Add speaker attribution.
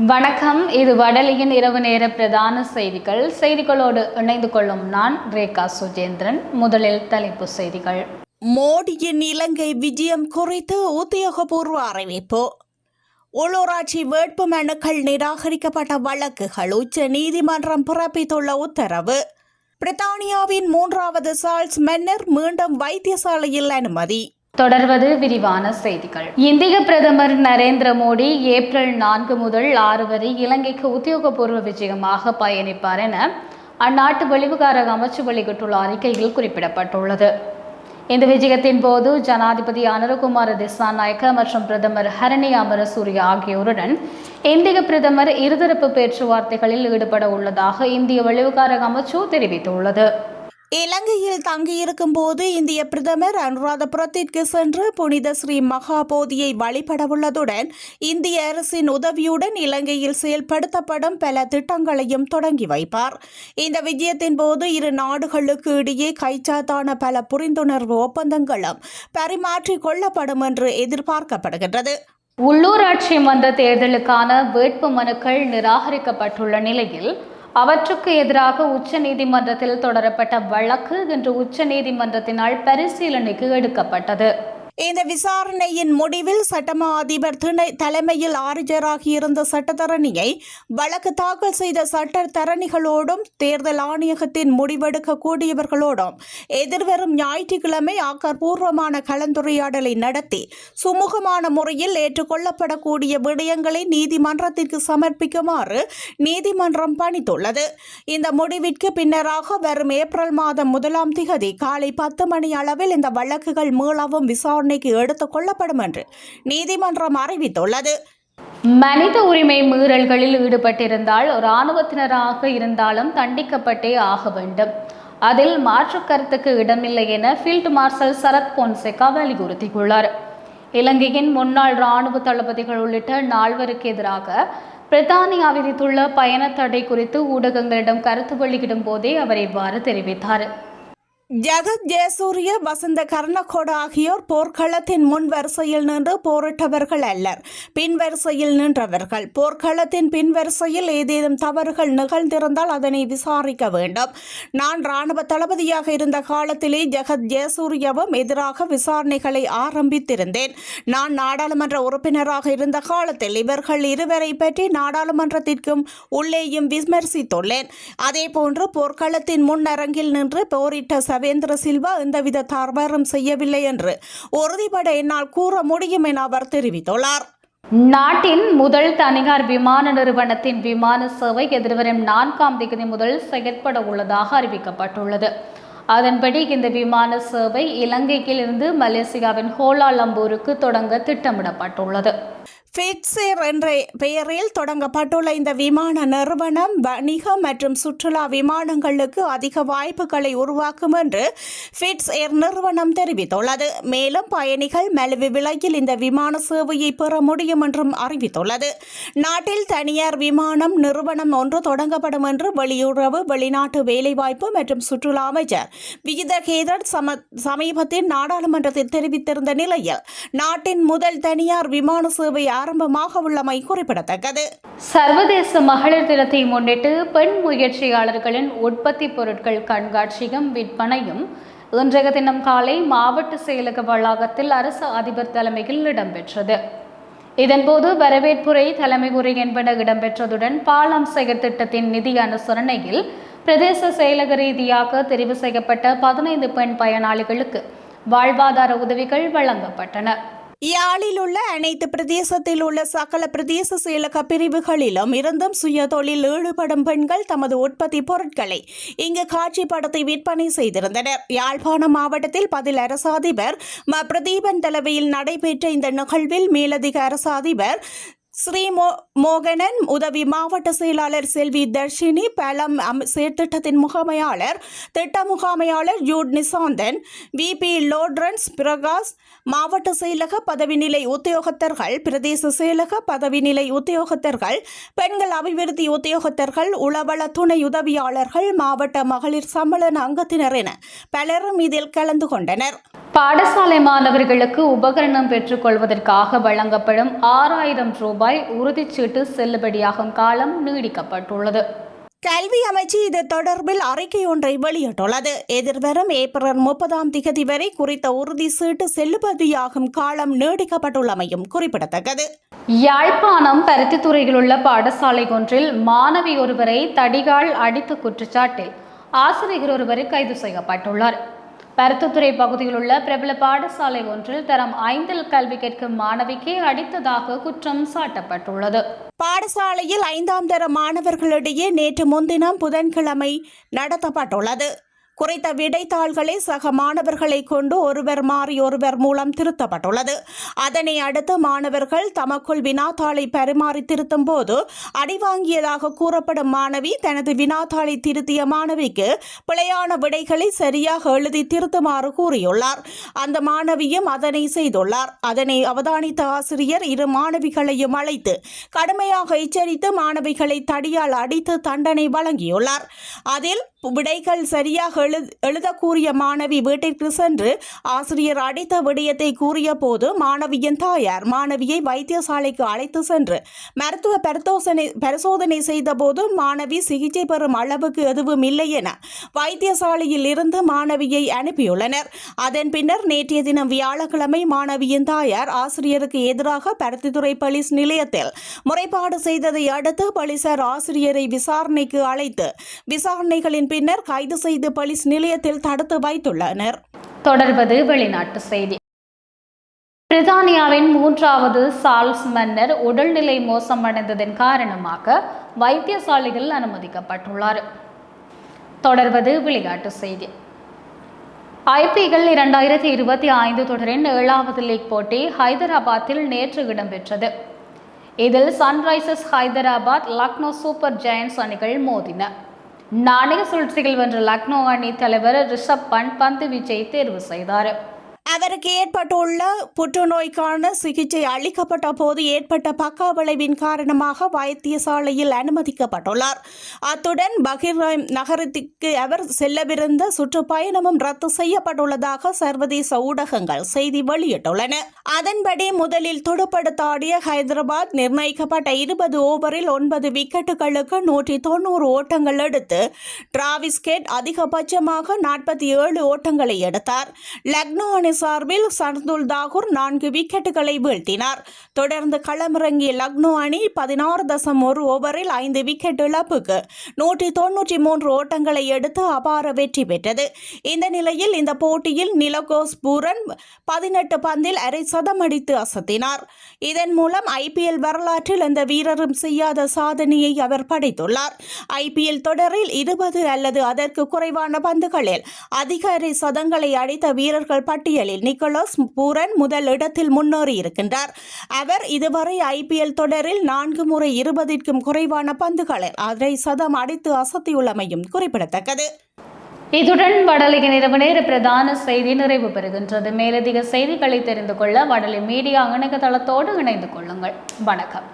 Speaker 1: வணக்கம். இது வடலியின் இரவு நேர பிரதான செய்திகளோடு இணைந்து கொள்ளும் நான் ரேகா சுஜேந்திரன். முதலில் தலைப்பு செய்திகள்.
Speaker 2: மோடியின் இலங்கை விஜயம் குறித்து உத்தியோகபூர்வ அறிவிப்பு. உள்ளூராட்சி வேட்பு மனுக்கள் நிராகரிக்கப்பட்ட வழக்குகள் உச்ச நீதிமன்றம் பிறப்பித்துள்ள உத்தரவு. பிரித்தானியாவின் 3வது சார்ல்ஸ் மன்னர் மீண்டும் வைத்தியசாலையில் அனுமதி.
Speaker 1: தொடர்வது விரிவான செய்திகள். இந்திய பிரதமர் நரேந்திர மோடி ஏப்ரல் 4 முதல் 6 வரை இலங்கைக்கு உத்தியோகபூர்வ விஜயமாக பயணிப்பார் என அந்நாட்டு வெளிவிவகார அமைச்சு வெளியிட்டுள்ள அறிக்கையில் குறிப்பிடப்பட்டுள்ளது. இந்த விஜயத்தின் போது ஜனாதிபதி அனுரகுமார திசாநாயக்க மற்றும் பிரதமர் ஹரணி அமரசூரிய ஆகியோருடன் இந்திய பிரதமர் இருதரப்பு பேச்சுவார்த்தைகளில் ஈடுபட உள்ளதாக இந்திய வெளிவிவகார அமைச்சு தெரிவித்துள்ளது.
Speaker 2: இலங்கையில் தங்கியிருக்கும் போது இந்திய பிரதமர் அனுராதபுரத்திற்கு சென்று புனித ஸ்ரீ மகாபோதியை வழிபடவுள்ளதுடன் இந்திய அரசின் உதவியுடன் இலங்கையில் செயல்படுத்தப்படும் பல திட்டங்களையும் தொடங்கி வைப்பார். இந்த விஜயத்தின் போது இரு நாடுகளுக்கு இடையே கைச்சாத்தான பல புரிந்துணர்வு ஒப்பந்தங்களும் பரிமாற்றிக் கொள்ளப்படும் என்று எதிர்பார்க்கப்படுகின்றது.
Speaker 1: உள்ளூராட்சி மன்ற தேர்தலுக்கான வேட்பு மனுக்கள் நிராகரிக்கப்பட்டுள்ள நிலையில் அவற்றுக்கு எதிராக உச்ச நீதிமன்றத்தில் தொடரப்பட்ட வழக்கு இன்று உச்ச நீதிமன்றத்தினால் பரிசீலனைக்கு எடுக்கப்பட்டது.
Speaker 2: இந்த விசாரணையின் முடிவில் சட்டமா அதிபர் தலைமையில் ஆஜராகியிருந்த சட்டத்தரணியை வழக்கு தாக்கல் செய்த சட்டத்தரணிகளோடும் தேர்தல் ஆணையகத்தின் முடிவெடுக்கக்கூடியவர்களோடும் எதிர்வரும் ஞாயிற்றுக்கிழமை ஆக்கப்பூர்வமான கலந்துரையாடலை நடத்தி சுமூகமான முறையில் ஏற்றுக்கொள்ளப்படக்கூடிய விடயங்களை நீதிமன்றத்திற்கு சமர்ப்பிக்குமாறு நீதிமன்றம் பணித்துள்ளது. இந்த முடிவிற்கு பின்னராக வரும் ஏப்ரல் மாதம் 1ஆம் திகதி காலை 10 மணி அளவில் இந்த வழக்குகள் மீளவும் விசாரணைக்கு எடுத்துக் கொள்ளப்படும் என்று நீதிமன்றம் அறிவித்துள்ளது.
Speaker 1: மனித உரிமை மீறல்களில் ஈடுபட்டிருந்தால் இராணுவத்தினராக இருந்தாலும் தண்டிக்கப்பட்டே ஆக வேண்டும். அதில் மாற்று கருத்துக்கு இடமில்லை என ஃபீல்ட் மார்ஷல் சரத் பொன்சேகா வலியுறுத்தியுள்ளார். இலங்கையின் முன்னாள் இராணுவ தளபதிகள் உள்ளிட்ட 4 எதிராக பிரித்தானியா விதித்துள்ள பயண தடை குறித்து ஊடகங்களிடம் கருத்து வெளியிடும் போதே அவர் இவ்வாறு தெரிவித்தார்.
Speaker 2: ஜகத் ஜெயசூரிய, வசந்த கர்ணகோட ஆகியோர் போர்க்களத்தின் முன் வரிசையில் நின்று போரிட்டவர்கள் அல்லர், பின்வரிசையில் நின்றவர்கள். போர்க்களத்தின் பின்வரிசையில் ஏதேனும் தவறுகள் நிகழ்ந்திருந்தால் அதனை விசாரிக்க வேண்டும். நான் இராணுவ தளபதியாக இருந்த காலத்திலே ஜகத் ஜெயசூரியவும் எதிராக விசாரணைகளை ஆரம்பித்திருந்தேன். நான் நாடாளுமன்ற உறுப்பினராக இருந்த காலத்தில் இவர்கள் இருவரை பற்றி நாடாளுமன்றத்திற்கும் உள்ளேயும் விமர்சித்துள்ளேன். அதேபோன்று போர்க்களத்தின் முன்னரங்கில் நின்று போரிட்ட சவேந்திர சில்வா எந்தவித தவறும் செய்யவில்லை என்று உறுதிபட என்னால் கூற முடியும் என அவர் தெரிவித்துள்ளார்.
Speaker 1: நாட்டின் முதல் தனியார் விமான நிறுவனத்தின் விமான சேவை எதிர்வரும் 4ஆம் தேதி முதல் செயற்பட உள்ளதாக அறிவிக்கப்பட்டுள்ளது. அதன்படி இந்த விமான சேவை இலங்கையில் இருந்து மலேசியாவின் கோலாலம்பூருக்கு தொடங்க திட்டமிடப்பட்டுள்ளது.
Speaker 2: ஃபிட்ஸ்-ஏர் என்ற பெயரில் தொடங்கப்பட்டுள்ள இந்த விமான நிறுவனம் வணிக மற்றும் சுற்றுலா விமானங்களுக்கு அதிக வாய்ப்புகளை உருவாக்கும் என்று ஃபிட்ஸ்-ஏர் நிறுவனம் தெரிவித்துள்ளது. மேலும் பயணிகள் மலிவு விலையில் இந்த விமான சேவையை பெற முடியும் என்றும் அறிவித்துள்ளது. நாட்டில் தனியார் விமானம் நிறுவனம் ஒன்று தொடங்கப்படும் என்று வெளியுறவு, வெளிநாட்டு வேலைவாய்ப்பு மற்றும் சுற்றுலா அமைச்சர் விஜித கேதர் சமீபத்தில் நாடாளுமன்றத்தில் தெரிவித்திருந்த நிலையில் நாட்டின் முதல் தனியார் விமான சேவை ஆரம்பமாக உள்ளமை குறிப்பிடத்தக்கது.
Speaker 1: சர்வதேச மகளிர் தினத்தை முன்னிட்டு பெண் முயற்சியாளர்களின் உற்பத்தி பொருட்கள் கண்காட்சியும் விற்பனையும் இன்றைய தினம் காலை மாவட்ட செயலக வளாகத்தில் அரசு அதிபர் தலைமையில் இடம்பெற்றது. இதன்போது வரவேற்புரை, தலைமை உரை என்பன இடம்பெற்றதுடன் பாலம் செயற்திட்டத்தின் நிதி அனுசரணையில் பிரதேச செயலக ரீதியாக தெரிவு செய்யப்பட்ட 15 பெண் பயனாளிகளுக்கு வாழ்வாதார உதவிகள் வழங்கப்பட்டன.
Speaker 2: யாழில் உள்ள அனைத்து பிரதேசத்தில் உள்ள சகல பிரதேச செயலக பிரிவுகளிலும் இருந்தும் சுய தொழில் ஈடுபடும் பெண்கள் தமது உற்பத்தி பொருட்களை இங்கு காட்சிப்படுத்தி விற்பனை செய்திருந்தனர். யாழ்ப்பாணம் மாவட்டத்தில் பதில் அரசு அதிபர் பிரதீபன் தலைமையில் நடைபெற்ற இந்த நிகழ்வில் மேலதிக அரசு அதிபர் ஸ்ரீ மோகனன், உதவி மாவட்ட செயலாளர் செல்வி தர்ஷினி, பலம் செயற்திட்டத்தின் முகாமையாளர், திட்ட முகாமையாளர் ஜூட் நிசாந்தன், VP லோட்ரன்ஸ் பிரகாஷ், மாவட்ட செயலக பதவிநிலை உத்தியோகத்தர்கள், பிரதேச செயலக பதவிநிலை உத்தியோகத்தர்கள், பெண்கள் அபிவிருத்தி உத்தியோகத்தர்கள், உளவள துணை உதவியாளர்கள், மாவட்ட மகளிர் சம்மேளன அங்கத்தினர் என பலரும் இதில் கலந்து கொண்டனர்.
Speaker 1: பாடசாலை மாணவர்களுக்கு உபகரணம் பெற்றுக் கொள்வதற்காக வழங்கப்படும் 6000 ரூபாய் ரூபாய் உறுதிச்சீட்டு செல்லுபடியாகும் காலம் நீடிக்கப்பட்டுள்ளது.
Speaker 2: கல்வி அமைச்சு இது தொடர்பில் அறிக்கை ஒன்றை வெளியிட்டுள்ளது. எதிர்வரும் ஏப்ரல் 30 வரை குறித்த உறுதி சீட்டு செல்லுபடியாகும் காலம் நீடிக்கப்பட்டுள்ளமையும் குறிப்பிடத்தக்கது.
Speaker 1: யாழ்ப்பாணம் பருத்தித்துறையில் உள்ள பாடசாலை ஒன்றில் மாணவி ஒருவரை தடிகால் அடித்த குற்றச்சாட்டில் ஆசிரியர் ஒருவர் கைது செய்யப்பட்டுள்ளார். பருத்தித்துறை பகுதியில் உள்ள பிரபல பாடசாலை ஒன்றில் தரம் 5 கல்வி கேட்கும் மாணவிக்கு அடித்ததாக குற்றம் சாட்டப்பட்டுள்ளது.
Speaker 2: பாடசாலையில் 5ஆம் தர மாணவர்களிடையே நேற்று முன்தினம் புதன்கிழமை நடத்தப்பட்டுள்ளது. குறித்த விடைத்தாள்களை சக மாணவர்களை கொண்டு ஒருவர் மாறி ஒருவர் மூலம் திருத்தப்பட்டுள்ளது. அதனை அடுத்து மாணவர்கள் தமக்குள் வினாத்தாளை பரிமாறி திருத்தும் போது அடிவாங்கியதாக கூறப்படும் மாணவி தனது வினாத்தாளை திருத்திய மாணவிக்கு பிழையான விடைகளை சரியாக எழுதி திருத்துமாறு கூறியுள்ளார். அந்த மாணவியும் அதனை செய்துள்ளார். அதனை அவதானித்த ஆசிரியர் இரு மாணவிகளையும் அழைத்து கடுமையாக எச்சரித்து மாணவிகளை தடியால் அடித்து தண்டனை வழங்கியுள்ளார். அதில் விடைகள் சரியாக எழுத கூறிய மாணவி வீட்டிற்கு சென்று ஆசிரியர் அடித்த விடயத்தை கூறிய போது மாணவியின் தாயார் மாணவியை வைத்தியசாலைக்கு அழைத்து சென்று மருத்துவ பரிசோதனை செய்த போது மாணவி சிகிச்சை பெறும் அளவுக்கு எதுவும் இல்லை என வைத்தியசாலையில் இருந்து மாணவியை அனுப்பியுள்ளனர். அதன் பின்னர் நேற்றைய தினம் வியாழக்கிழமை மாணவியின் தாயார் ஆசிரியருக்கு எதிராக பருத்தித்துறை போலீஸ் நிலையத்தில் முறைப்பாடு செய்ததை அடுத்து போலீசார் ஆசிரியரை விசாரணைக்கு அழைத்து விசாரணைகளின் பின்னர் கைது செய்து போலீஸ் நிலையத்தில் தடுத்து வைத்துள்ளனர்.
Speaker 1: தொடர்வது வெளிநாட்டு செய்தி. பிரித்தானியாவின் 3வது சார்ல்ஸ் மன்னர் உடல்நிலை மோசமடைந்ததன் காரணமாக வைத்தியசாலையில் அனுமதிக்கப்பட்டுள்ளார். தொடர்வது விளையாட்டு செய்தி. IPL 2025 தொடரின் 7வது லீக் போட்டி ஹைதராபாத்தில் நேற்று இடம்பெற்றது. இதில் Sunrisers Hyderabad Lucknow super giants அணிகள் மோதின. நாணய சுழற்சிகள் வென்ற லக்னோ அணி தலைவர் ரிஷப் பண்ட் பந்து வீச்சை தேர்வு செய்தார்.
Speaker 2: அவருக்கு ஏற்பட்டுள்ள புற்றுநோய்க்கான சிகிச்சை அளிக்கப்பட்ட போது ஏற்பட்ட பக்க விளைவின் காரணமாக வைத்தியசாலையில் அனுமதிக்கப்பட்டுள்ளார். அத்துடன் பஹ்ரைன் நகரத்திற்கு அவர் செல்லவிருந்த சுற்றுப்பயணமும் ரத்து செய்யப்பட்டுள்ளதாக சர்வதேச ஊடகங்கள் செய்தி வெளியிட்டுள்ளன. அதன்படி முதலில் துடுப்படுத்தாடிய ஹைதராபாத் நிர்ணயிக்கப்பட்ட 20 ஓவரில் 9 விக்கெட்டுகளுக்கு 190 ஓட்டங்கள் எடுத்து டிராவிஸ் ஹெட் அதிகபட்சமாக 47 ஓட்டங்களை எடுத்தார். லக்னோ அணி சார்பில் சர்துல் தாகூர் 4 விக்கெட்டுகளை வீழ்த்தினார். தொடர்ந்து களமிறங்கிய லக்னோ அணி 16.1 ஓவரில் 5 விக்கெட் இழப்புக்கு 193 ஓட்டங்களை எடுத்து அபார வெற்றி பெற்றது. இந்த நிலையில் இந்த போட்டியில் நிலகோஸ் பூரன் 18 பந்தில் அரை சதம் அடித்து அசத்தினார். இதன் மூலம் IPL வரலாற்றில் எந்த வீரரும் செய்யாத சாதனையை அவர் படைத்துள்ளார். IPL தொடரில் 20 அல்லது அதற்கு குறைவான பந்துகளில் அதிக அரை சதங்களை அடித்த வீரர்கள் பட்டியலில் நிக்கோலஸ் பூரன் முதல் இடத்தில் முன்னேறி இருக்கின்றார். அவர் இதுவரை IPL தொடரில் 4 முறை 20க்கும் குறைவான பந்துகளில் அரை சதம் அடித்து அசத்தியுள்ளமையும் குறிப்பிடத்தக்கது.
Speaker 1: இதுடன் வடலிக இரவு நேர பிரதான செய்தி நிறைவு பெறுகின்றது. மேலதிக செய்திகளை தெரிந்து கொள்ள வடலி மீடியா இணையதளத்தோடு இணைந்து கொள்ளுங்கள். வணக்கம்.